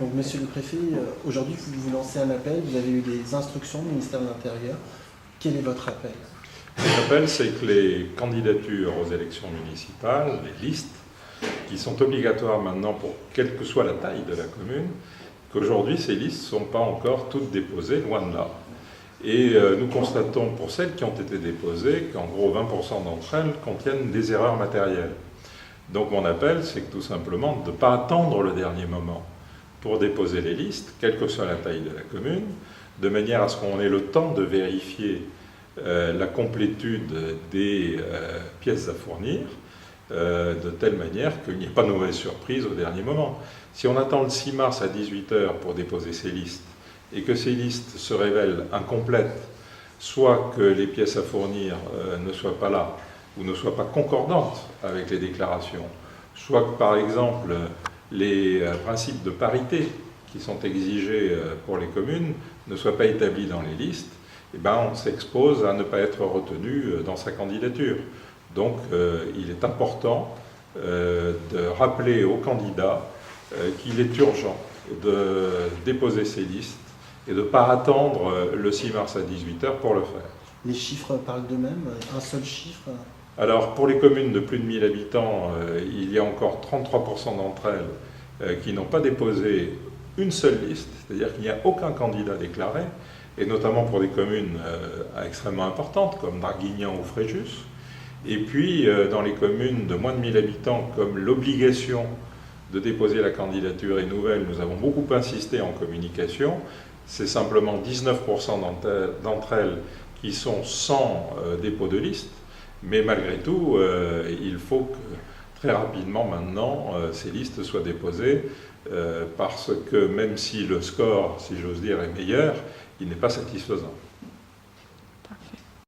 Donc, Monsieur le Préfet, aujourd'hui, vous lancez un appel, vous avez eu des instructions du ministère de l'Intérieur. Quel est votre appel? L'appel, c'est que les candidatures aux élections municipales, les listes, qui sont obligatoires maintenant pour quelle que soit la taille de la commune, qu'aujourd'hui, ces listes ne sont pas encore toutes déposées, loin de là. Et nous constatons pour celles qui ont été déposées qu'en gros 20% d'entre elles contiennent des erreurs matérielles. Donc mon appel, c'est que tout simplement de ne pas attendre le dernier moment pour déposer les listes, quelle que soit la taille de la commune, de manière à ce qu'on ait le temps de vérifier la complétude des pièces à fournir, de telle manière qu'il n'y ait pas de mauvaise surprise au dernier moment. Si on attend le 6 mars à 18 h pour déposer ces listes, et que ces listes se révèlent incomplètes, soit que les pièces à fournir ne soient pas là, ou ne soient pas concordantes avec les déclarations, soit que par exemple les principes de parité qui sont exigés pour les communes ne soient pas établis dans les listes, eh ben, on s'expose à ne pas être retenu dans sa candidature. Donc il est important de rappeler aux candidats qu'il est urgent de déposer ces listes et de ne pas attendre le 6 mars à 18 h pour le faire. Les chiffres parlent d'eux-mêmes, un seul chiffre? Alors pour les communes de plus de 1000 habitants, il y a encore 33% d'entre elles qui n'ont pas déposé une seule liste, c'est-à-dire qu'il n'y a aucun candidat déclaré, et notamment pour des communes extrêmement importantes comme Draguignan ou Fréjus. Et puis dans les communes de moins de 1000 habitants, comme l'obligation de déposer la candidature est nouvelle, nous avons beaucoup insisté en communication. C'est simplement 19% d'entre elles qui sont sans dépôt de liste, mais malgré tout, il faut que très rapidement maintenant ces listes soient déposées, parce que même si le score, si j'ose dire, est meilleur, il n'est pas satisfaisant.